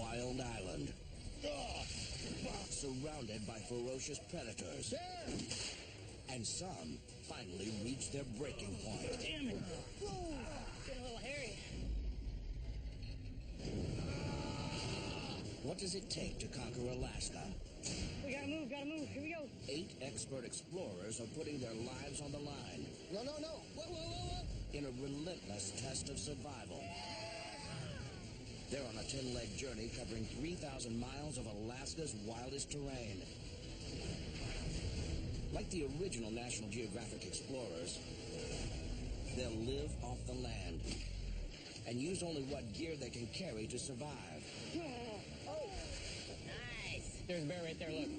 wild island, surrounded by ferocious predators. And some finally reach their breaking point. Damn it! Getting a little hairy. What does it take to conquer Alaska? We gotta move, Here we go. 8 expert explorers are putting their lives on the line. No. Whoa. In a relentless test of survival. They're on a 10-leg journey covering 3,000 miles of Alaska's wildest terrain. Like the original National Geographic explorers, they'll live off the land and use only what gear they can carry to survive. Oh, nice. There's a bear right there, look.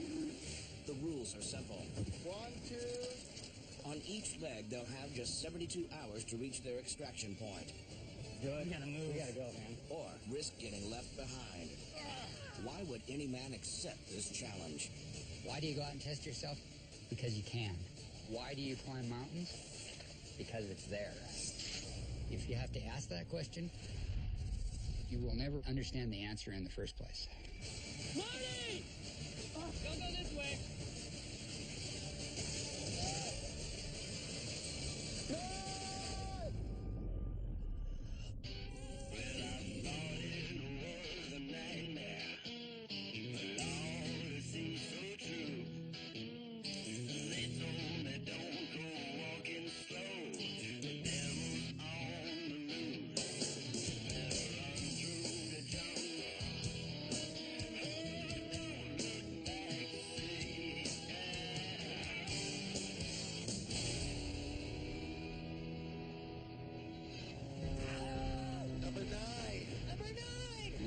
The rules are simple. 1, 2. On each leg, they'll have just 72 hours to reach their extraction point. Good. We gotta move. We gotta go, man. Or risk getting left behind. Why would any man accept this challenge? Why do you go out and test yourself? Because you can. Why do you climb mountains? Because it's there. If you have to ask that question, you will never understand the answer in the first place. Marty! Don't go this way.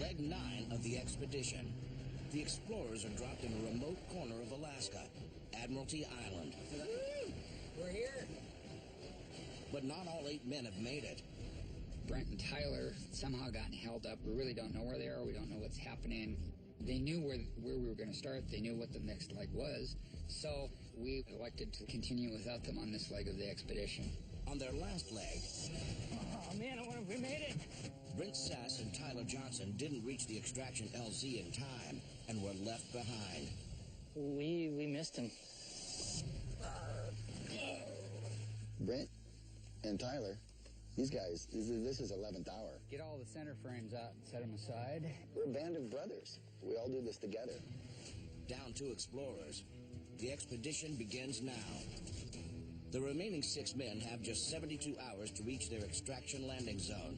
Leg 9 of the expedition. The explorers are dropped in a remote corner of Alaska, Admiralty Island. We're here. But not all 8 men have made it. Brent and Tyler somehow gotten held up. We really don't know where they are. We don't know what's happening. They knew where we were going to start. They knew what the next leg was. So we elected to continue without them on this leg of the expedition. On their last leg, Oh, man, I wonder if we made it. Brent Sass and Tyler Johnson didn't reach the extraction LZ in time and were left behind. We missed him. Brent and Tyler, these guys, this is 11th hour. Get all the center frames out and set them aside. We're a band of brothers. We all do this together. Down 2 explorers. The expedition begins now. The remaining 6 men have just 72 hours to reach their extraction landing zone,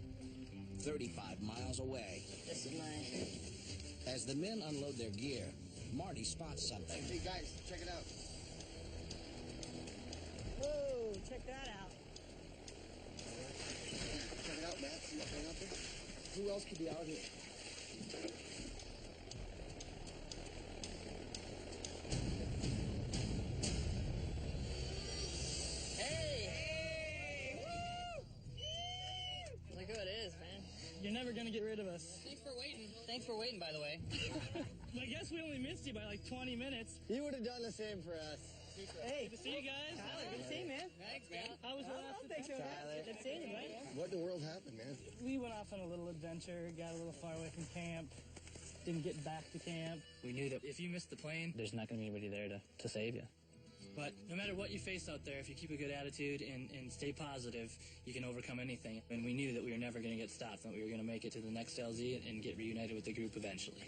35 miles away. This is mine. As the men unload their gear, Marty spots something. Hey, guys, check it out. Whoa, check that out. Check it out, Matt. See that thing out there? Who else could be out here? Look who it is, man. You're never gonna get rid of us. Thanks for waiting, by the way. I guess we only missed you by like 20 minutes. You would have done the same for us. Hey, good to see you guys. Tyler, good to see you, man. Thanks, man. How was the last adventure? Good seeing you, man. What in the world happened, man? We went off on a little adventure, got a little far away from camp, didn't get back to camp. We knew that if you missed the plane, there's not going to be anybody there to save you. But no matter what you face out there, if you keep a good attitude and stay positive, you can overcome anything. And we knew that we were never going to get stopped, and that we were going to make it to the next LZ and get reunited with the group eventually.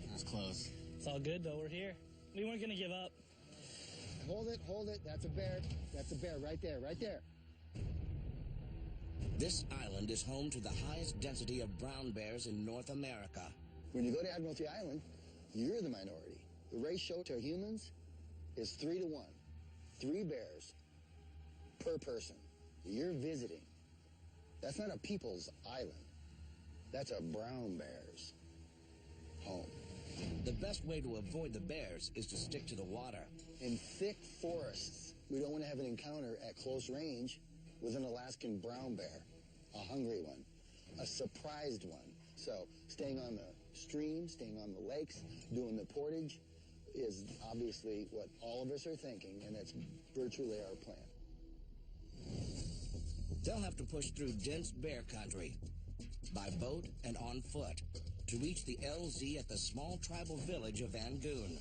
It was close. It's all good, though. We're here. We weren't going to give up. Hold it. That's a bear. That's a bear right there, right there. This island is home to the highest density of brown bears in North America. When you go to Admiralty Island, you're the minority. The ratio to humans is 3 to 1. 3 bears per person. You're visiting. That's not a people's island. That's a brown bear's home. The best way to avoid the bears is to stick to the water. In thick forests, we don't want to have an encounter at close range with an Alaskan brown bear, a hungry one, a surprised one. So staying on the stream, staying on the lakes, doing the portage is obviously what all of us are thinking, and that's virtually our plan. They'll have to push through dense bear country by boat and on foot to reach the LZ at the small tribal village of Angoon.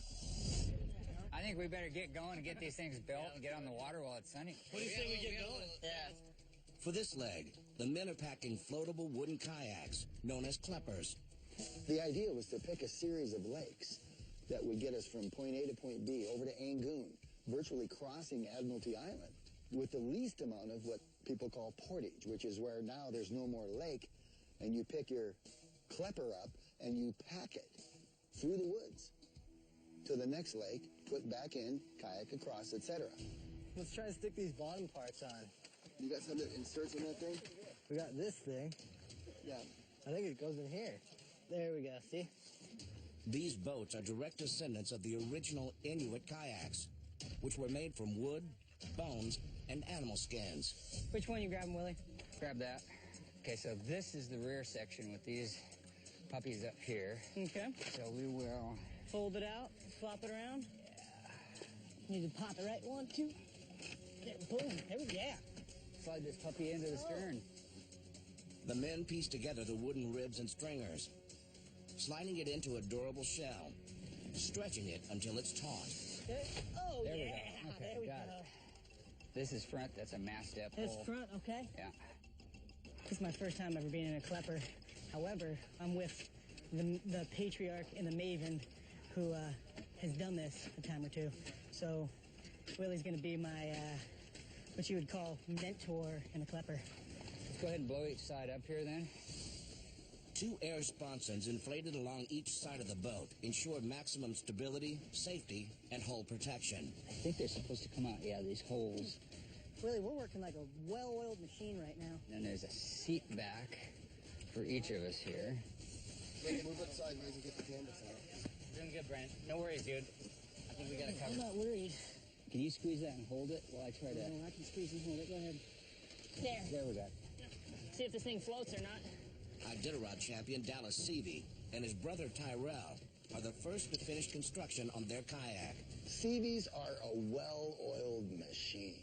I think we better get going and get these things built and get on the water while it's sunny. What do you say we get going? Yeah. For this leg, the men are packing floatable wooden kayaks, known as kleppers. The idea was to pick a series of lakes that would get us from point A to point B over to Angoon, virtually crossing Admiralty Island, with the least amount of what people call portage, which is where now there's no more lake, and you pick your klepper up and you pack it through the woods to the next lake, put back in, kayak across, etc. Let's try to stick these bottom parts on. You got something that inserts in that thing? We got this thing. Yeah. I think it goes in here. There we go, see? These boats are direct descendants of the original Inuit kayaks, which were made from wood, bones, and animal skins. Which one you grabbing, Willie? Grab that. Okay, so this is the rear section with these puppies up here. Okay. So we will... Fold it out, flop it around. Need to pop it right, 1, 2. There, boom, there we go. Yeah. Slide this puppy into the stern. The men piece together the wooden ribs and stringers, sliding it into a durable shell, stretching it until it's taut. Okay. Oh, There yeah. we go. Okay, there we got go. it. This is front. That's a mast step That's hole. front, okay? Yeah. This is my first time ever being in a klepper. However, I'm with the patriarch and the maven who has done this a time or two. So Willie's going to be my, what you would call mentor in a klepper. Let's go ahead and blow each side up here then. 2 air sponsons inflated along each side of the boat ensure maximum stability, safety, and hull protection. I think they're supposed to come out, yeah, these holes. Willie, we're working like a well-oiled machine right now. Then there's a seat back for each of us here. Move it sideways and get the canvas out. Doing good, Brandon. No worries, dude. I think we got it I'm covered. not worried. Can you squeeze that and hold it while I try to... No, I can squeeze and hold it. Go ahead. There. There we go. See if this thing floats or not. Iditarod champion Dallas Seavey and his brother Tyrell are the first to finish construction on their kayak. Seabees are a well-oiled machine.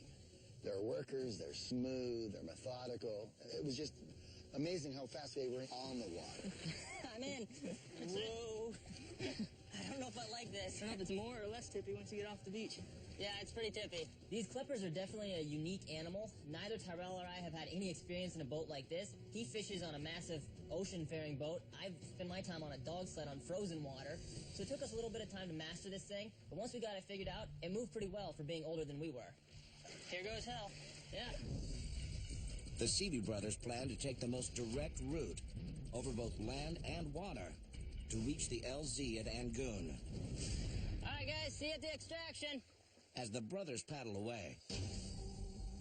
They're workers, they're smooth, they're methodical. It was just amazing how fast they were on the water. I'm in. Whoa. I don't know if I like this. I don't know if it's more or less tippy once you get off the beach. Yeah, it's pretty tippy. These clippers are definitely a unique animal. Neither Tyrell or I have had any experience in a boat like this. He fishes on a massive ocean-faring boat. I've spent my time on a dog sled on frozen water. So it took us a little bit of time to master this thing. But once we got it figured out, it moved pretty well for being older than we were. Here goes hell. Yeah. The Seavey brothers plan to take the most direct route over both land and water to reach the LZ at Angoon. All right, guys, see you at the extraction. As the brothers paddle away,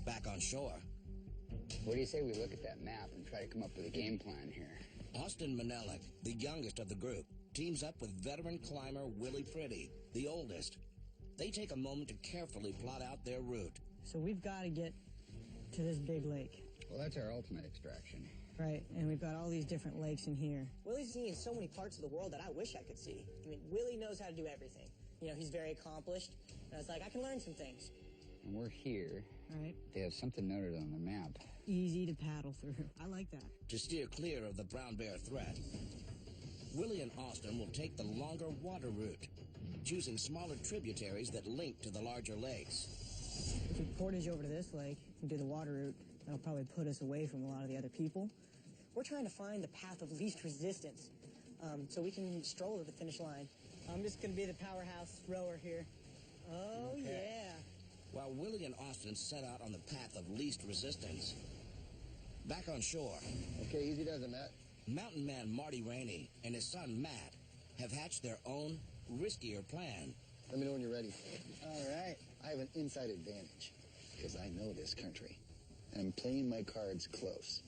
back on shore, What do you say we look at that map and try to come up with a game plan here? Austin Manelik, the youngest of the group, teams up with veteran climber Willie Pretty, the oldest. They take a moment to carefully plot out their route. So we've got to get to this big lake, Well, that's our ultimate extraction. right? And we've got all these different lakes in here. Willie's seen so many parts of the world that I wish I could see. I mean, Willie knows how to do everything. You know, he's very accomplished. And I was like, I can learn some things. And we're here. Right. They have something noted on the map. Easy to paddle through. I like that. To steer clear of the brown bear threat, Willie and Austin will take the longer water route, choosing smaller tributaries that link to the larger lakes. If we portage over to this lake and do the water route, that'll probably put us away from a lot of the other people. We're trying to find the path of least resistance so we can stroll to the finish line. I'm just going to be the powerhouse rower here. Oh, yeah. While Willie and Austin set out on the path of least resistance, back on shore, Okay, easy does it, Matt. mountain man Marty Rainey and his son Matt have hatched their own, riskier plan. Let me know when you're ready. All right. I have an inside advantage because I know this country. And I'm playing my cards close.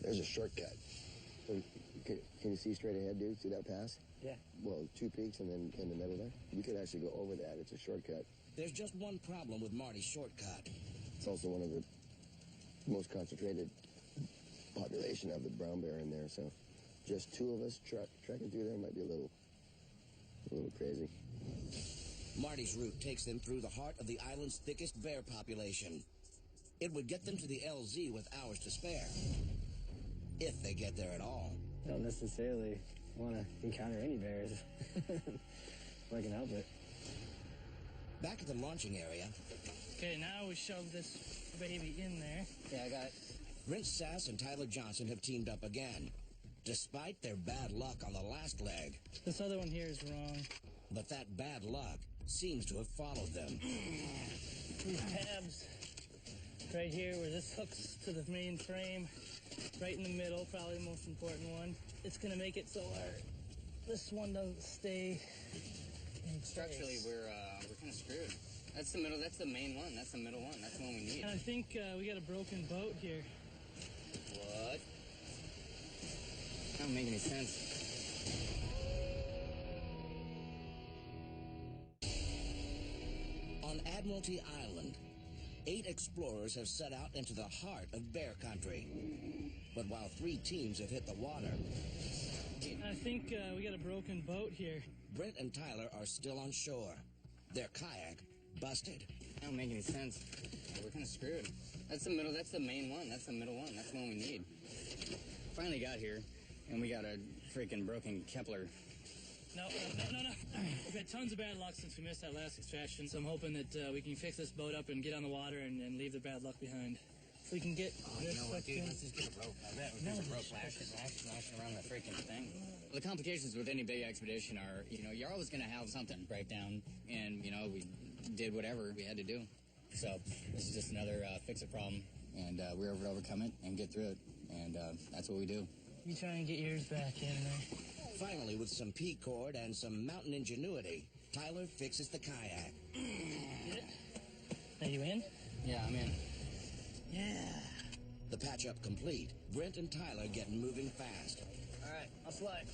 There's a shortcut. So, can you see straight ahead, dude? See that pass? Yeah. Well, 2 peaks and then in the middle there. You could actually go over that. It's a shortcut. There's just one problem with Marty's shortcut. It's also one of the most concentrated population of the brown bear in there. So just 2 of us trekking through there might be a little crazy. Marty's route takes them through the heart of the island's thickest bear population. It would get them to the LZ with hours to spare, if they get there at all. don't necessarily want to encounter any bears if I can help it. Back at the launching area, Okay, now we shove this baby in there. Yeah, I got it. Brent Sass and Tyler Johnson have teamed up again, despite their bad luck on the last leg. This other one here is wrong. But that bad luck seems to have followed them. These tabs right here where this hooks to the main frame, right in the middle, probably the most important one. It's going to make it so this one doesn't stay in Structurally, place. we're kind of screwed. That's the middle. That's the main one. That's the middle one. That's the one we need. And I think we got a broken boat here. What? That don't make any sense. On Admiralty Island, 8 explorers have set out into the heart of bear country. But while 3 teams have hit the water, I think we got a broken boat here. Brent and Tyler are still on shore. Their kayak busted. That don't make any sense. We're kind of screwed. That's the middle. That's the main one. That's the middle one. That's the one we need. Finally got here, and we got a freaking broken Kepler. No. We've had tons of bad luck since we missed that last extraction, so I'm hoping that we can fix this boat up and get on the water and leave the bad luck behind. If we can get this hooked in. Let's just get a rope. I bet there's a rope lashing around the freaking thing. The complications with any big expedition are, you're always going to have something break down, and, we did whatever we had to do. So this is just another fix-it problem, and we're able to overcome it and get through it, and that's what we do. You try and get yours back in there. Finally, with some P-cord and some mountain ingenuity, Tyler fixes the kayak. Get it? Are you in? Yeah, I'm in. Yeah. The patch-up complete, Brent and Tyler get moving fast. All right, I'll slide.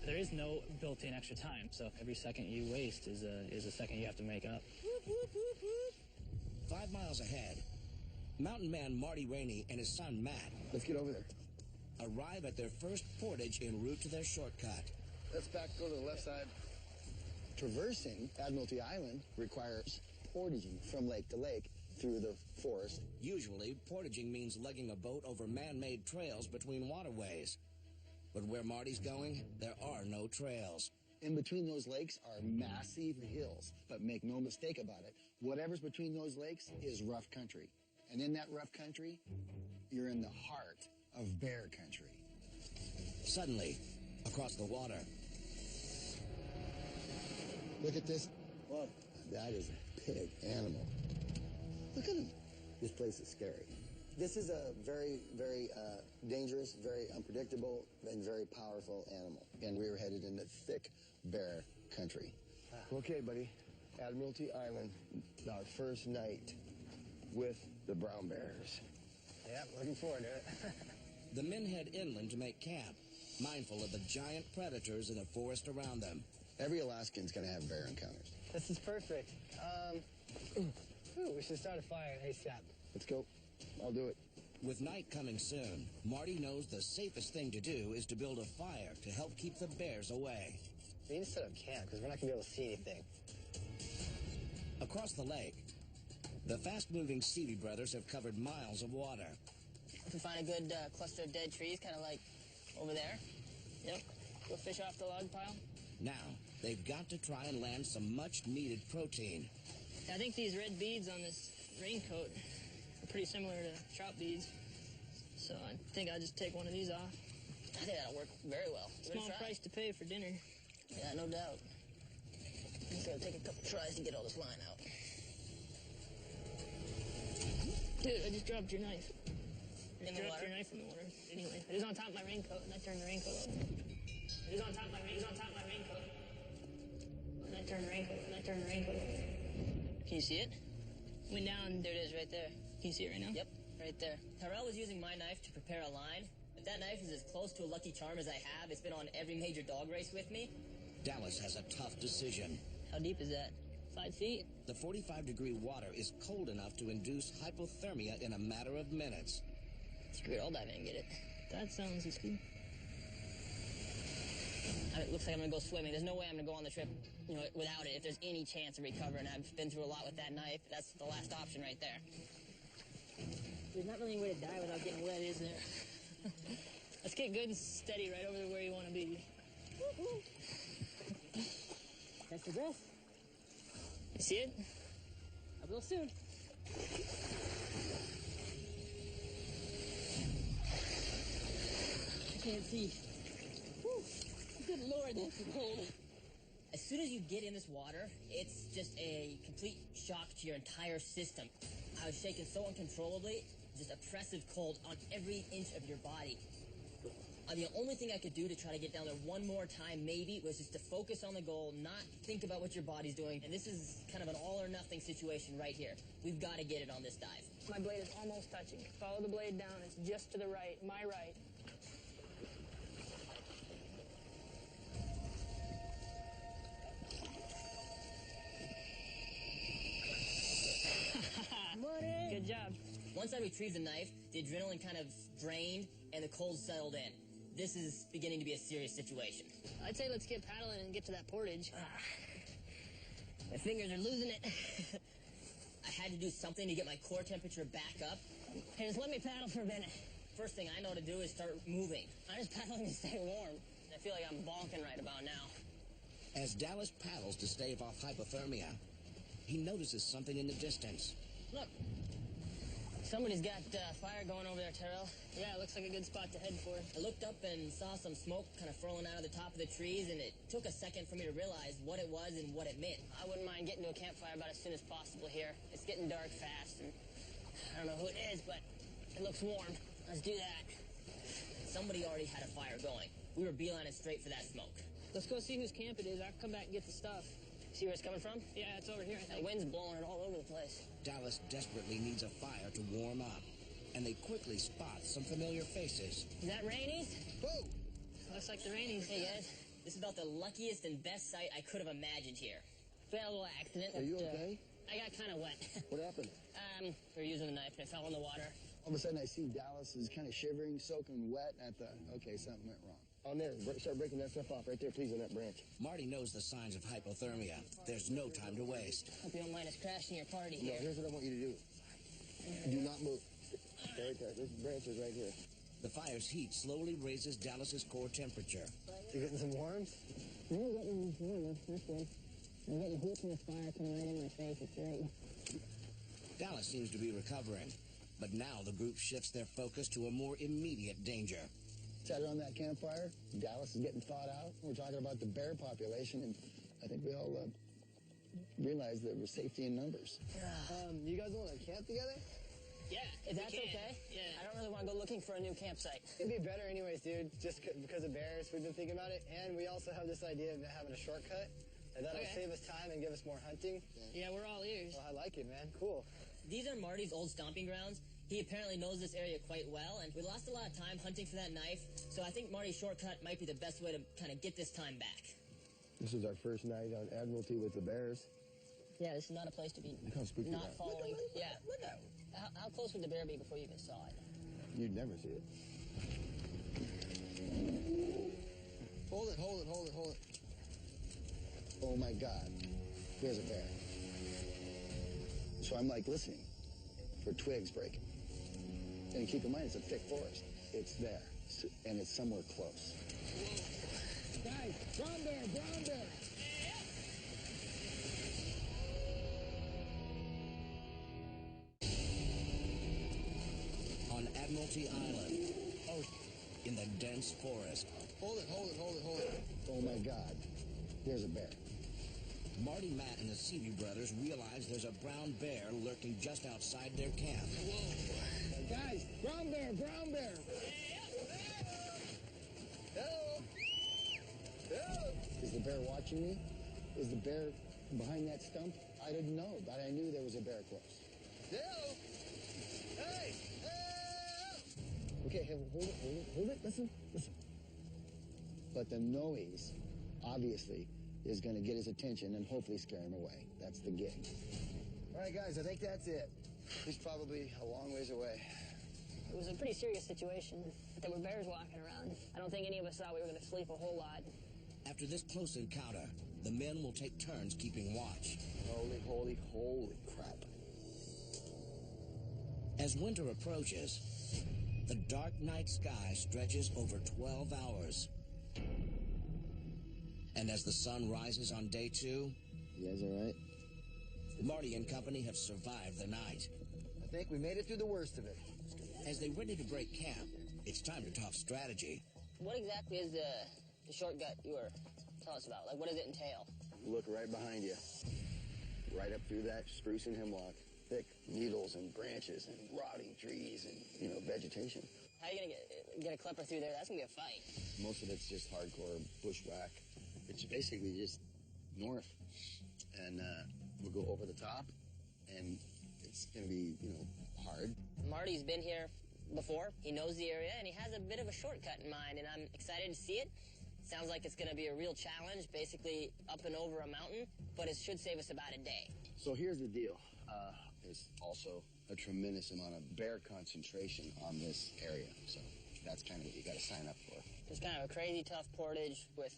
There is no built-in extra time, so every second you waste is a second you have to make up. 5 miles ahead, mountain man Marty Rainey and his son Matt Let's get over there. arrive at their first portage en route to their shortcut. Let's go to the left side. Traversing Admiralty Island requires portaging from lake to lake through the forest. Usually, portaging means lugging a boat over man-made trails between waterways. But where Marty's going, there are no trails. In between those lakes are massive hills. But make no mistake about it, whatever's between those lakes is rough country. And in that rough country, you're in the heart of bear country. Suddenly, across the water, Look at this. Whoa, that is a big animal. Look at him. This place is scary. This is a very, very dangerous, very unpredictable, and very powerful animal. And we were headed into thick bear country. Okay, buddy. Admiralty Island, our first night with the brown bears. Yeah, looking forward to it. the men head inland to make camp, mindful of the giant predators in the forest around them. Every Alaskan's going to have bear encounters. This is perfect. We should start a fire ASAP. Let's go. I'll do it. With night coming soon, Marty knows the safest thing to do is to build a fire to help keep the bears away. We need to set up camp because we're not going to be able to see anything. Across the lake, the fast-moving Seavey brothers have covered miles of water. If we find a good cluster of dead trees, kind of like over there, yep, go fish off the log pile. Now, they've got to try and land some much-needed protein. I think these red beads on this raincoat are pretty similar to trout beads. So I think I'll just take one of these off. I think that'll work very well. Small price to pay for dinner. Yeah, no doubt. It's gonna take a couple tries to get all this line out. Dude, I just dropped your knife. In the water? Your knife in the water. Anyway, it was on top of my raincoat, and I turned the raincoat off. It was on top of my raincoat. And I turned the raincoat off. Can you see it? Went down, there it is right there. Can you see it right now? Yep, right there. Tyrell was using my knife to prepare a line. If that knife is as close to a Lucky Charm as I have, it's been on every major dog race with me. Dallas has a tough decision. How deep is that? 5 feet? The 45-degree water is cold enough to induce hypothermia in a matter of minutes. Screw it, I'll dive in and get it. That sounds risky. It looks like I'm gonna go swimming. There's no way I'm gonna go on the trip, without it. If there's any chance of recovering, I've been through a lot with that knife. That's the last option right there. There's not really any way to die without getting wet, is there? Let's get good and steady right over where you want to be. Woo-hoo. Catch your breath. You see it? I will soon. I can't see. Whew. Good Lord, that's cold. As soon as you get in this water, it's just a complete shock to your entire system. I was shaking so uncontrollably, just oppressive cold on every inch of your body. The only thing I could do to try to get down there one more time, maybe, was just to focus on the goal, not think about what your body's doing. And this is kind of an all-or-nothing situation right here. We've got to get it on this dive. My blade is almost touching. Follow the blade down. It's just to the right, my right. Money! Good job. Once I retrieved the knife, the adrenaline kind of drained and the cold settled in. This is beginning to be a serious situation. I'd say let's get paddling and get to that portage. My fingers are losing it. I had to do something to get my core temperature back up. Hey, just let me paddle for a minute. First thing I know to do is start moving. I'm just paddling to stay warm. I feel like I'm bonking right about now. As Dallas paddles to stave off hypothermia, he notices something in the distance. Look. Somebody's got fire going over there, Terrell. Yeah, it looks like a good spot to head for. I looked up and saw some smoke kind of furling out of the top of the trees, and it took a second for me to realize what it was and what it meant. I wouldn't mind getting to a campfire about as soon as possible here. It's getting dark fast, and I don't know who it is, but it looks warm. Let's do that. Somebody already had a fire going. We were beelining straight for that smoke. Let's go see whose camp it is. I'll come back and get the stuff. See where it's coming from? Yeah, it's over here. The wind's blowing it all over the place. Dallas desperately needs a fire to warm up, and they quickly spot some familiar faces. Is that Rainey's? Whoa! Looks like the Rainey's. Hey, guys. This is about the luckiest and best sight I could have imagined here. We had a little accident. Are you okay? I got kind of wet. What happened? We were using the knife and it fell in the water. All of a sudden I see Dallas is kind of shivering, soaking wet, and I thought, okay, something went wrong. On there, start breaking that stuff off right there, please, on that branch. Marty knows the signs of hypothermia. There's no time to waste. Hope you don't mind us crashing your party No, here. here's what I want you to do. Do not move. Stay right there. This branch is right here. The fire's heat slowly raises Dallas's core temperature. You getting some warmth? I'm getting warm. That's good. I'm getting heat from this fire coming right in my face. It's great. Dallas seems to be recovering, but now the group shifts their focus to a more immediate danger. Sat around that campfire. Dallas is getting thawed out. We're talking about the bear population, and I think we all realize that we're safety in numbers. You guys want to camp together? Yeah, if that's okay. Yeah. I don't really want to go looking for a new campsite. It'd be better anyways, dude, just because of bears. We've been thinking about it, and we also have this idea of having a shortcut, and that'll save us time and give us more hunting. Yeah, we're all ears. Well, I like it, man. Cool. These are Marty's old stomping grounds. He apparently knows this area quite well, and we lost a lot of time hunting for that knife, so I think Marty's shortcut might be the best way to kind of get this time back. This is our first night on Admiralty with the bears. Yeah, this is not a place to be Look how spooky not that. following. Yeah. Look out. How close would the bear be before you even saw it? You'd never see it. Hold it, hold it, hold it, hold it. Oh my God, there's a bear. So I'm like listening for twigs breaking. And keep in mind, it's a thick forest. It's there, and it's somewhere close. Guys, brown bear, brown bear. On Admiralty Island, in the dense forest, Hold it, hold it, hold it, hold it. Oh my God, there's a bear. Marty, Matt, and the Seavey brothers realize there's a brown bear lurking just outside their camp. Guys, brown bear, brown bear. Hello. Hello. Is the bear watching me? Is the bear behind that stump? I didn't know, but I knew there was a bear close. Hello. Hey. Hello. Okay, hold it, hold it, hold it. Listen, listen. But the noise, obviously, is going to get his attention and hopefully scare him away. That's the gig. All right, guys, I think that's it. He's probably a long ways away. It was a pretty serious situation. There were bears walking around. I don't think any of us thought we were going to sleep a whole lot. After this close encounter, the men will take turns keeping watch. Holy, holy, holy crap. As winter approaches, The dark night sky stretches over 12 hours. And as the sun rises on day 2... You guys all right? Marty and company have survived the night. I think we made it through the worst of it. As they ready to break camp, it's time to talk strategy. What exactly is the shortcut you were telling us about? Like, what does it entail? Look right behind you. Right up through that spruce and hemlock. Thick needles and branches and rotting trees and, vegetation. How are you gonna get a klepper through there? That's gonna be a fight. Most of it's just hardcore bushwhack. It's basically just north. And we'll go over the top, and it's gonna be, hard. Marty's been here before. He knows the area, and he has a bit of a shortcut in mind, and I'm excited to see it. Sounds like it's gonna be a real challenge, basically up and over a mountain, but it should save us about a day. So here's the deal. There's also a tremendous amount of bear concentration on this area, so that's kind of what you got to sign up for. It's kind of a crazy, tough portage with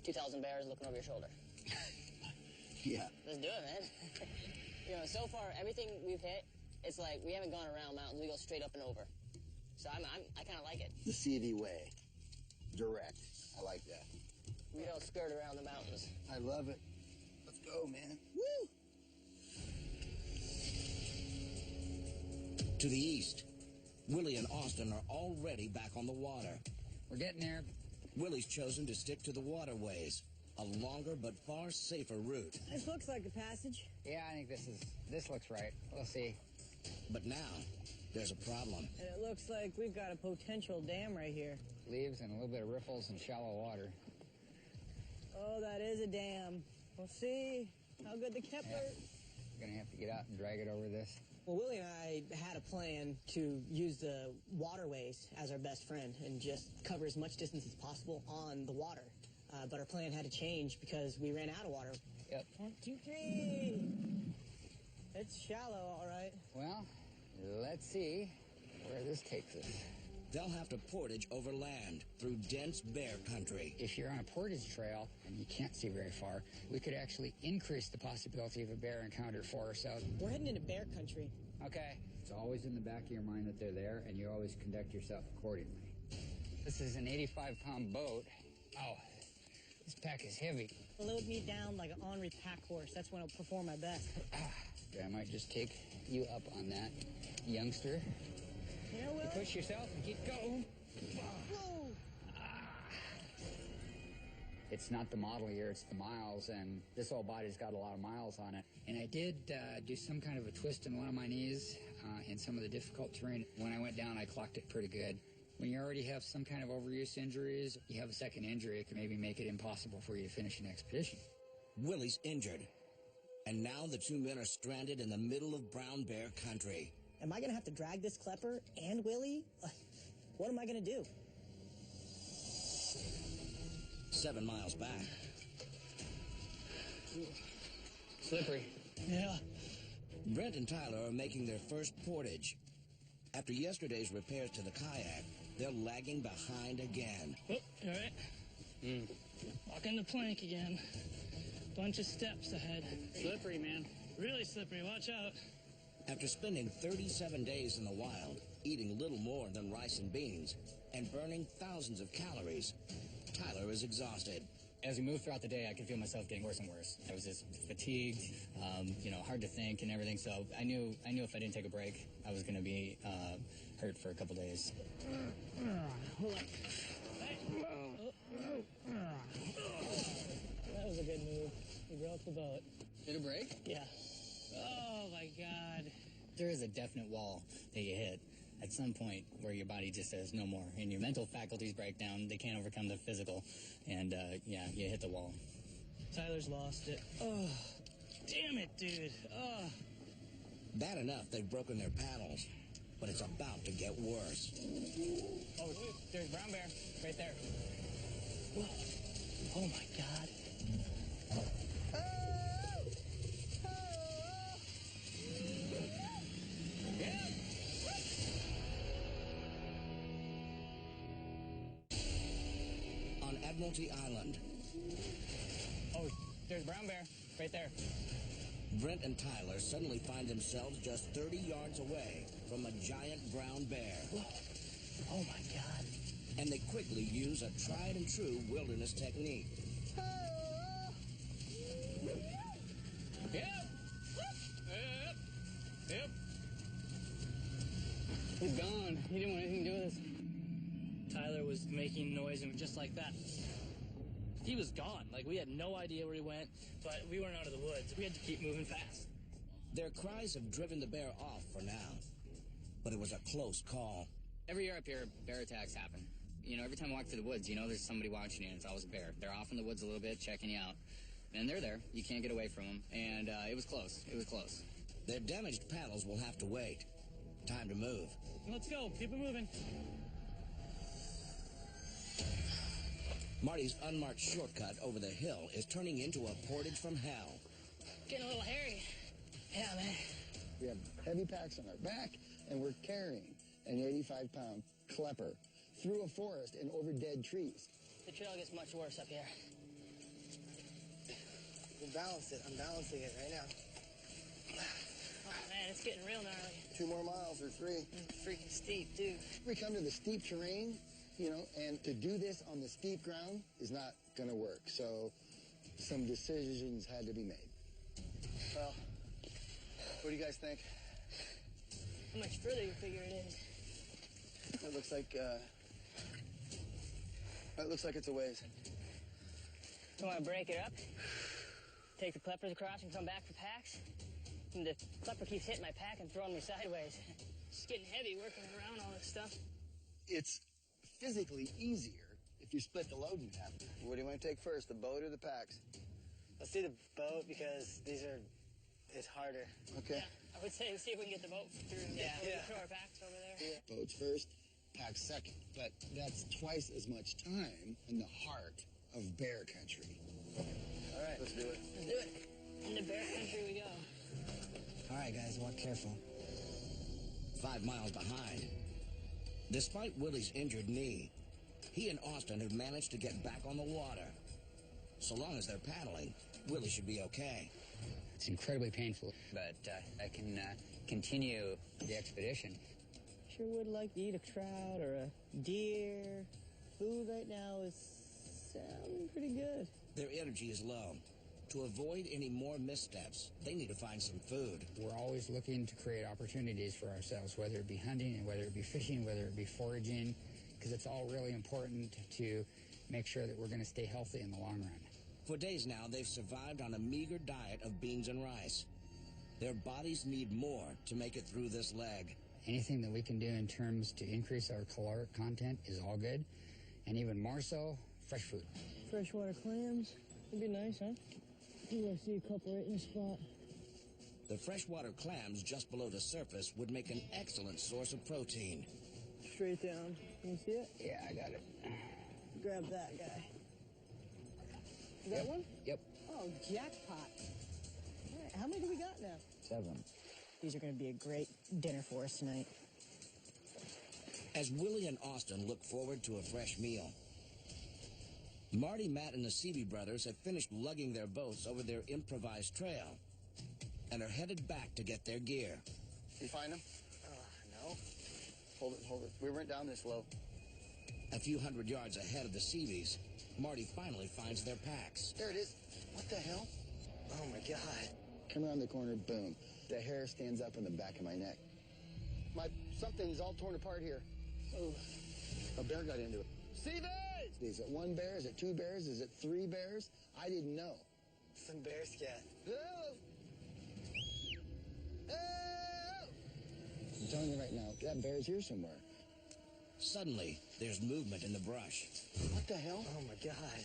2,000 bears looking over your shoulder. Yeah. Let's do it, man. So far, everything we've hit, it's like we haven't gone around mountains. We go straight up and over. So I kind of like it. The CV way. Direct. I like that. We don't skirt around the mountains. I love it. Let's go, man. Woo! To the east, Willie and Austin are already back on the water. We're getting there. Willie's chosen to stick to the waterways, a longer but far safer route. This looks like a passage. Yeah, I think this looks right. We'll see. But now, there's a problem. And it looks like we've got a potential dam right here. Leaves and a little bit of riffles and shallow water. Oh, that is a dam. We'll see how good the Kepler... We're gonna have to get out and drag it over this. Well, Willie and I had a plan to use the waterways as our best friend and just cover as much distance as possible on the water. But our plan had to change because we ran out of water. Yep. 1, 2, 3. It's shallow, all right. Well, let's see where this takes us. They'll have to portage over land through dense bear country. If you're on a portage trail and you can't see very far, we could actually increase the possibility of a bear encounter for ourselves. We're heading into bear country. Okay. It's always in the back of your mind that they're there, and you always conduct yourself accordingly. This is an 85-pound boat. Oh, this pack is heavy. Load me down like an ornery pack horse. That's when I'll perform my best. I might just take you up on that, youngster. You know, Will? Push yourself and keep going. Whoa. It's not the model year, it's the miles, and this old body's got a lot of miles on it. And I did do some kind of a twist in one of my knees in some of the difficult terrain. When I went down, I clocked it pretty good. When you already have some kind of overuse injuries, you have a second injury, it can maybe make it impossible for you to finish an expedition. Willie's injured, and now the two men are stranded in the middle of brown bear country. Am I going to have to drag this Klepper and Willie? What am I going to do? 7 miles back. Slippery. Yeah. Brent and Tyler are making their first portage. After yesterday's repairs to the kayak, they're lagging behind again. Oh, all right. Walking the plank again. Bunch of steps ahead. Slippery, man. Really slippery. Watch out. After spending 37 days in the wild, eating little more than rice and beans, and burning thousands of calories, Tyler is exhausted. As we moved throughout the day, I could feel myself getting worse and worse. I was just fatigued, hard to think and everything. So I knew if I didn't take a break, I was going to be hurt for a couple days. That was a good move. We broke the boat. Did a break? Yeah. Oh, my God. There is a definite wall that you hit at some point where your body just says no more, and your mental faculties break down. They can't overcome the physical, and you hit the wall. Tyler's lost it. Oh, damn it, dude. Oh. Bad enough they've broken their paddles, but it's about to get worse. Oh, there's brown bear right there. Whoa. Oh, my God. On Admiralty Island, Oh, there's brown bear right there. Brent and Tyler suddenly find themselves just 30 yards away from a giant brown bear. Oh my God. And they quickly use a tried and true wilderness technique. Yep. He's gone. He didn't want anything to do with us. Tyler was making noise and just like that, he was gone. Like, we had no idea where he went, but we weren't out of the woods. We had to keep moving fast. Their cries have driven the bear off for now, but it was a close call. Every year up here, bear attacks happen. You know, every time I walk through the woods, you know there's somebody watching you, and it's always a bear. They're off in the woods a little bit, checking you out. And they're there. You can't get away from them. And it was close. It was close. Their damaged paddles will have to wait. Time to move. Let's go. Keep it moving. Marty's unmarked shortcut over the hill is turning into a portage from hell. Getting a little hairy. Yeah, man. We have heavy packs on our back, and we're carrying an 85-pound klepper through a forest and over dead trees. The trail gets much worse up here. We'll balance it. I'm balancing it right now. Oh, man, it's getting real gnarly. 2 more miles or 3. It's freaking steep, dude. We come to the steep terrain, you know, and to do this on the steep ground is not going to work. So some decisions had to be made. Well, what do you guys think? How much further you figure it is? It looks like it's a ways. You want to break it up? Take the kleppers across and come back for packs? And the klepper keeps hitting my pack and throwing me sideways. It's getting heavy working around all this stuff. It's physically easier if you split the load in half. What do you want to take first, the boat or the packs? Let's do the boat because it's harder. Okay. Yeah, I would say see if we can get the boat through. Yeah. We can throw our packs over there. Yeah. Boats first, packs second. But that's twice as much time in the heart of bear country. All right, let's do it. Let's do it. Into bear country we go. All right, guys, walk careful. 5 miles behind. Despite Willie's injured knee, he and Austin have managed to get back on the water. So long as they're paddling, Willie should be okay. It's incredibly painful, but I can continue the expedition. Sure would like to eat a trout or a deer. Food right now is sounding pretty good. Their energy is low. To avoid any more missteps, they need to find some food. We're always looking to create opportunities for ourselves, whether it be hunting and whether it be fishing, whether it be foraging, because it's all really important to make sure that we're going to stay healthy in the long run. For days now, they've survived on a meager diet of beans and rice. Their bodies need more to make it through this leg. Anything that we can do in terms to increase our caloric content is all good, and even more so, fresh food. Freshwater clams. Would be nice, huh? Ooh, I see a couple right in the spot. The freshwater clams just below the surface would make an excellent source of protein. Straight down. Can you see it? Yeah, I got it. Grab that guy. You got one? Yep. Oh, jackpot. All right, how many do we got now? 7. These are going to be a great dinner for us tonight. As Willie and Austin look forward to a fresh meal, Marty, Matt, and the Seavey brothers have finished lugging their boats over their improvised trail and are headed back to get their gear. You find them? No. Hold it. We weren't down this low. A few hundred yards ahead of the Seaveys, Marty finally finds their packs. There it is. What the hell? Oh, my God. Come around the corner, boom. The hair stands up on the back of my neck. Something's all torn apart here. Oh, a bear got into it. See this? Is it 1 bear? Is it 2 bears? Is it 3 bears? I didn't know. Some bear scat. Oh! Oh! I'm telling you right now, that bear's here somewhere. Suddenly, there's movement in the brush. What the hell? Oh, my God.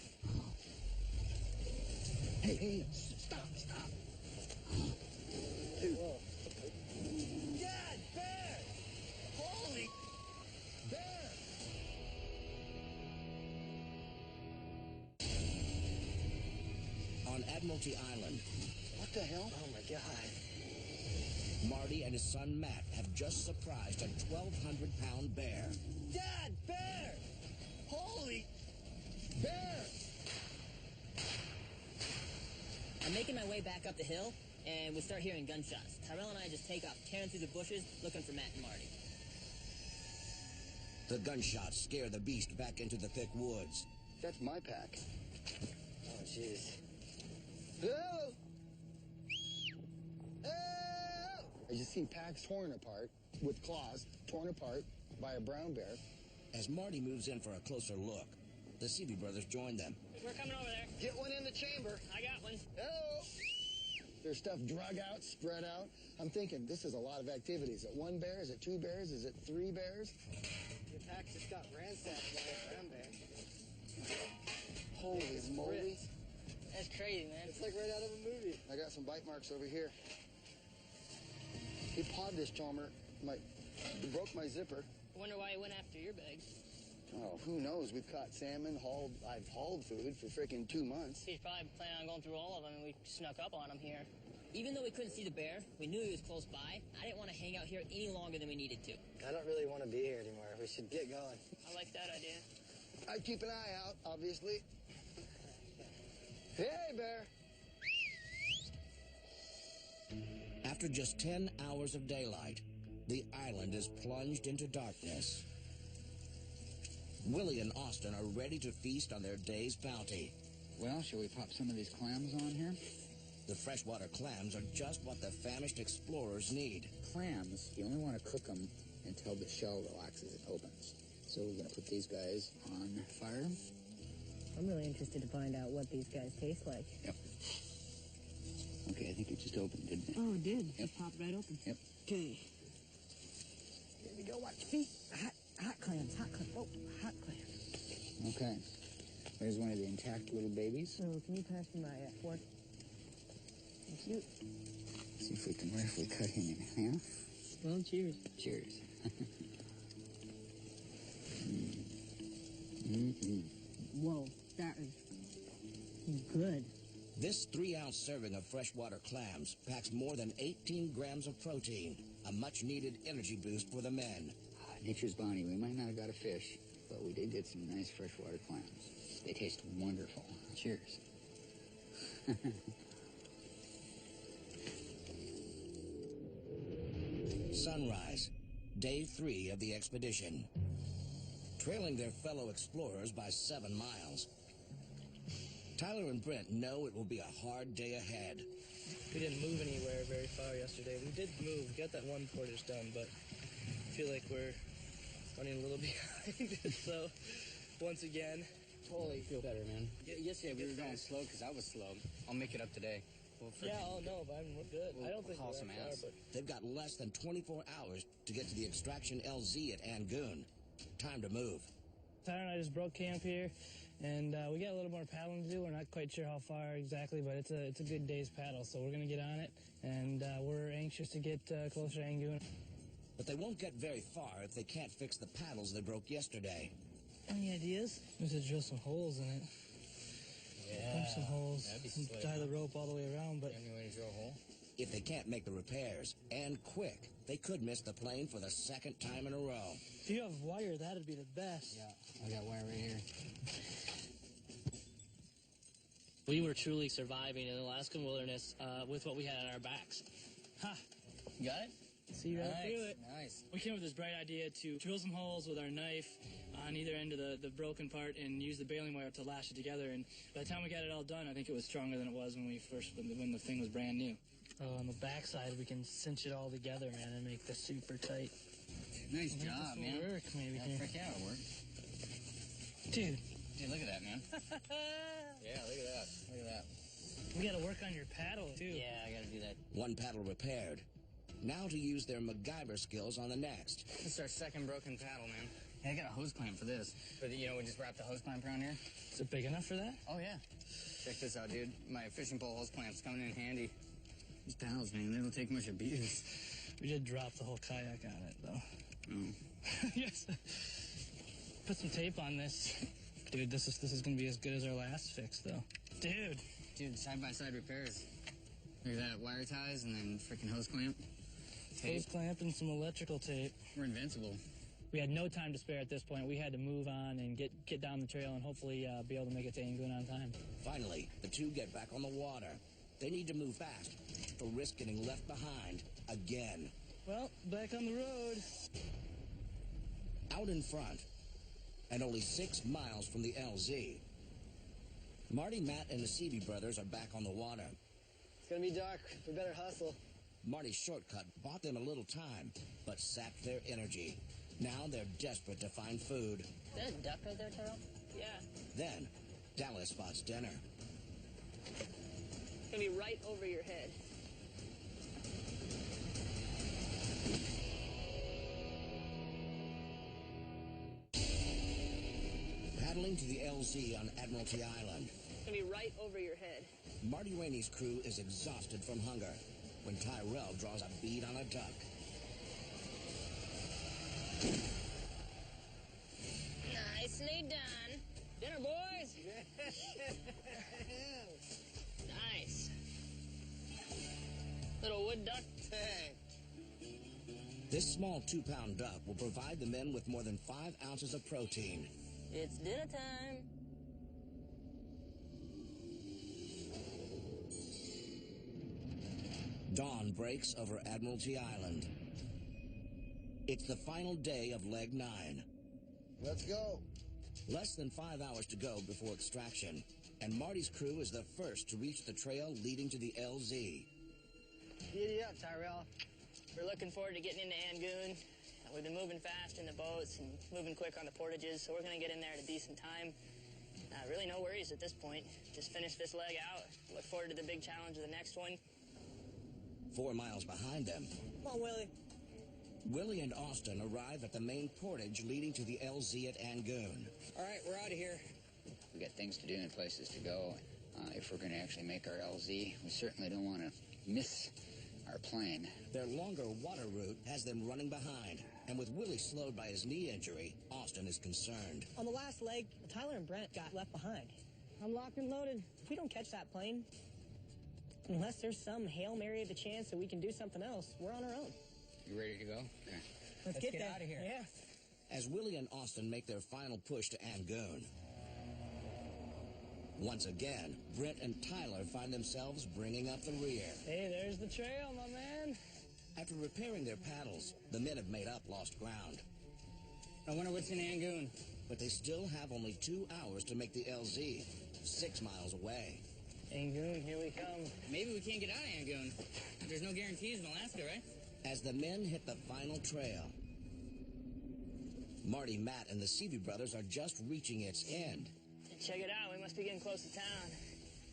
Hey, stop. Dude. Whoa. Dad, bear! Holy bear! On Admiralty Island, What the hell? Oh, my God. Marty and his son Matt have just surprised a 1,200-pound bear. Dad, bear! Holy bear! I'm making my way back up the hill and we start hearing gunshots. Tyrell and I just take off, tearing through the bushes, looking for Matt and Marty. The gunshots scare the beast back into the thick woods. That's my pack. Oh, jeez. Hello? Hello? As you see, packs torn apart with claws, torn apart by a brown bear. As Marty moves in for a closer look, the Seavey brothers join them. We're coming over there. Get one in the chamber. I got one. Hello? There's stuff drug out, spread out. I'm thinking this is a lot of activity. Is it one bear? Is it two bears? Is it three bears? Your pack just got ransacked by a brown bear. Holy moly. That's crazy, man. It's like right out of a movie. I got some bite marks over here. He pawed this charmer. He broke my zipper. I wonder why he went after your bag. Oh, who knows? We've caught salmon, I've hauled food for freaking 2 months. He's probably planning on going through all of them, and we snuck up on him here. Even though we couldn't see the bear, we knew he was close by. I didn't want to hang out here any longer than we needed to. I don't really want to be here anymore. We should get going. I like that idea. I'd keep an eye out, obviously. Hey, bear! After just 10 hours of daylight, the island is plunged into darkness. Willie and Austin are ready to feast on their day's bounty. Well, shall we pop some of these clams on here? The freshwater clams are just what the famished explorers need. Clams, you only want to cook them until the shell relaxes and opens. So we're going to put these guys on fire. I'm really interested to find out what these guys taste like. Yep. Okay, I think it just opened, didn't it? Oh, it did. Yep. It popped right open. Yep. Okay. Here we go. Watch your feet. Hot clams. Hot clams. Oh, hot clams. Okay. There's one of the intact little babies. So, can you pass me my fork? Thank you. See if we can roughly cut him in half. Well, cheers. Cheers. Whoa, that is good. This 3-ounce serving of freshwater clams packs more than 18 grams of protein, a much-needed energy boost for the men. Nature's bounty. We might not have got a fish, but we did get some nice freshwater clams. They taste wonderful. Cheers. Sunrise, day 3 of the expedition. Trailing their fellow explorers by 7 miles. Tyler and Brent know it will be a hard day ahead. We didn't move anywhere very far yesterday. We did move, got that one portage done, but I feel like we're running a little behind. So, once again, Totally feel better, man. Yesterday we were going slow because I was slow. I'll make it up today. yeah, oh no, but we're good. I don't think haul we're some that far, ass. but They've got less than 24 hours to get to the extraction LZ at Angoon. Time to move. Tyler and I just broke camp here, and we got a little more paddling to do. We're not quite sure how far exactly, but it's a good day's paddle, so we're going to get on it, and we're anxious to get closer to Angoon. But they won't get very far if they can't fix the paddles they broke yesterday. Any ideas? We should drill some holes in it. Yeah. Punch some holes, That'd be and slick. tie the rope all the way around, but Any way to drill a hole? If they can't make the repairs, and quick, they could miss the plane for the 2nd time in a row. if you have wire, that'd be the best. Yeah, I got wire right here. We were truly surviving in the Alaskan wilderness with what we had on our backs. Ha! You got it? See right through it. Nice. We came up with this bright idea to drill some holes with our knife on either end of the broken part and use the baling wire to lash it together. And by the time we got it all done, I think it was stronger than it was when the thing was brand new. On the backside, we can cinch it all together, man, and make this super tight. Nice I think job, this will man. work, maybe. Yeah, Here. frick yeah, it'll work. Dude, Dude, look at that, man. Yeah, look at that. Look at that. we gotta work on your paddle, too. Yeah, I gotta do that. One paddle repaired. Now to use their MacGyver skills on the next. This is our 2nd broken paddle, man. Yeah, I got a hose clamp for this. But, we just wrap the hose clamp around here. Is it big enough for that? Oh, yeah. Check this out, dude. My fishing pole hose clamp's coming in handy. These paddles, man, they don't take much abuse. We did drop the whole kayak on it, though. Oh. Yes. Put some tape on this. Dude, this is gonna be as good as our last fix, though. Dude, Side-by-side repairs. Look at that, wire ties and then freaking hose clamp. hose clamp and some electrical tape. We're invincible. We had no time to spare at this point. We had to move on and get down the trail and hopefully be able to make it to Angoon on time. Finally, the two get back on the water. They need to move fast or risk getting left behind again. Well, back on the road. Out in front, and only 6 miles from the LZ, Marty, Matt, and the Seavey brothers are back on the water. It's gonna be dark. We better hustle. Marty's shortcut bought them a little time, but sapped their energy. Now they're desperate to find food. Is that a duck right there, Tyrell? Yeah. Then, Dallas spots dinner. It's gonna be right over your head. Paddling to the LZ on Admiralty Island, It's gonna be right over your head. Marty Rainey's crew is exhausted from hunger when Tyrell draws a bead on a duck. Nicely done. Dinner, boys. Nice. Little wood duck. This small 2-pound duck will provide the men with more than 5 ounces of protein. It's dinner time. Dawn breaks over Admiralty Island. It's the final day of Leg 9. Let's go. Less than 5 hours to go before extraction, and Marty's crew is the first to reach the trail leading to the LZ. Giddy up, Tyrell. We're looking forward to getting into Angoon. We've been moving fast in the boats and moving quick on the portages, so we're going to get in there at a decent time. Really no worries at this point. Just finish this leg out. Look forward to the big challenge of the next one. 4 miles behind them, Come on, Willie. Willie and Austin arrive at the main portage leading to the LZ at Angoon. All right, we're out of here. We got things to do and places to go. If we're going to actually make our LZ, we certainly don't want to miss our plane. Their longer water route has them running behind, and with Willie slowed by his knee injury, Austin is concerned. On the last leg, Tyler and Brent got left behind. I'm locked and loaded. If we don't catch that plane, unless there's some Hail Mary of a chance that we can do something else, we're on our own. You ready to go? Okay. Let's get there. out of here. Yeah. As Willie and Austin make their final push to Angoon, once again, Brent and Tyler find themselves bringing up the rear. Hey, there's the trail, my man. After repairing their paddles, the men have made up lost ground. I wonder what's in Angoon. But they still have only 2 hours to make the LZ, 6 miles away. Angoon, here we come. Maybe we can't get out of Angoon. There's no guarantees in Alaska, right? As the men hit the final trail, Marty, Matt, and the Seavey brothers are just reaching its end. Check it out. We must be getting close to town.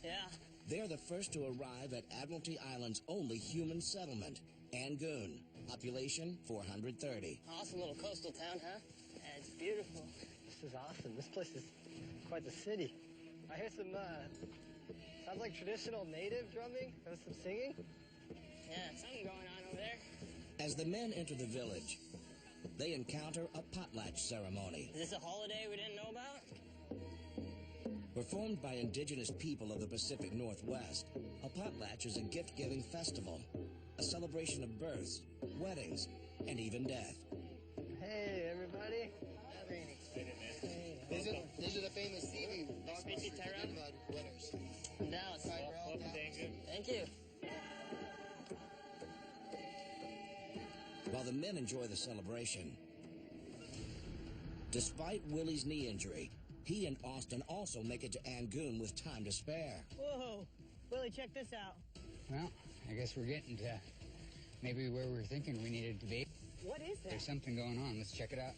Yeah. They're the first to arrive at Admiralty Island's only human settlement, Angoon. Population 430. Awesome little coastal town, huh? Yeah, it's beautiful. This is awesome. This place is quite the city. I hear some, sounds like traditional native drumming. There's some singing. Yeah, something going on over there. As the men enter the village, they encounter a potlatch ceremony. Is this a holiday we didn't know about? Performed by indigenous people of the Pacific Northwest, a potlatch is a gift-giving festival, a celebration of births, weddings, and even death. Hey, everybody. Hey, These are the famous Seavey Tyrell. winners. Dallas. Tyrell, Thank you. While the men enjoy the celebration, despite Willie's knee injury, he and Austin also make it to Angoon with time to spare. Whoa. Willie, check this out. Well, I guess we're getting to maybe where we were thinking we needed to be. What is that? There's something going on. Let's check it out.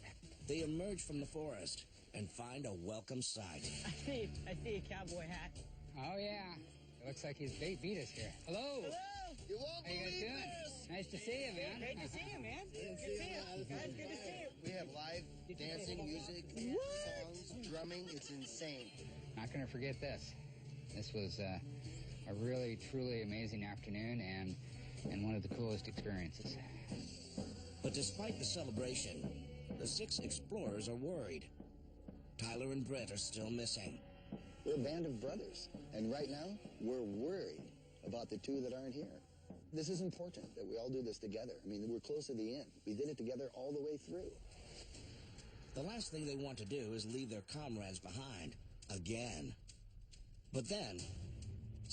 They emerge from the forest and find a welcome sight. I see a cowboy hat. Oh, yeah. It looks like he's beat us here. Hello. Hello. You won't How you guys believe doing? this. Nice to see you, man. Great to see you, man. Good to see you. Guys, good to see you. We have live dancing, music, songs, drumming. It's insane. Not going to forget this. This was a really, truly amazing afternoon and one of the coolest experiences. But despite the celebration, the 6 explorers are worried. Tyler and Brett are still missing. We're a band of brothers, and right now, we're worried about the 2 that aren't here. This is important, that we all do this together. I mean, we're close to the end. We did it together all the way through. The last thing they want to do is leave their comrades behind, again. But then,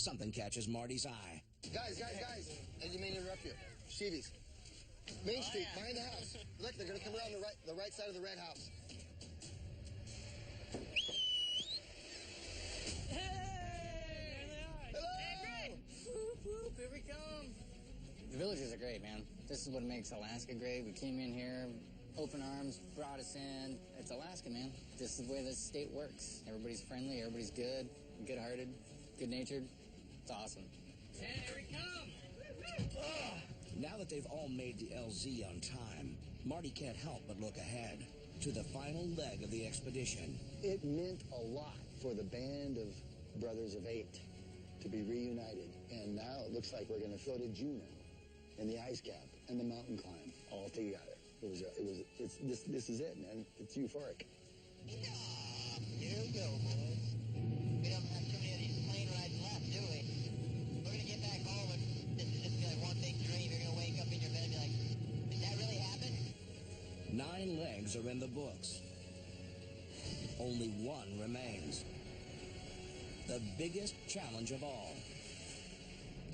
something catches Marty's eye. Guys, I didn't mean to interrupt you. Sheevies. Main Street, behind the house. Look, they're going to come around the right side of the red house. Here we come. The villagers are great, man. This is what makes Alaska great. We came in here, open arms, brought us in. It's Alaska, man. This is the way this state works. Everybody's friendly, everybody's good-hearted, good-natured. It's awesome. Hey, here we come. Now that they've all made the LZ on time, Marty can't help but look ahead to the final leg of the expedition. It meant a lot for the band of Brothers of Eight to be reunited. And now it looks like we're going to go to Juneau and the ice cap and the mountain climb all together. This is it, man. It's euphoric. Here we go, boys. We don't have too many of these plane rides left, do we? We're going to get back home and this is just be like one big dream. You're going to wake up in your bed and be like, did that really happen? 9 legs are in the books. Only one remains. The biggest challenge of all.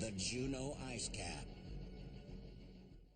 The Juneau Ice Cap.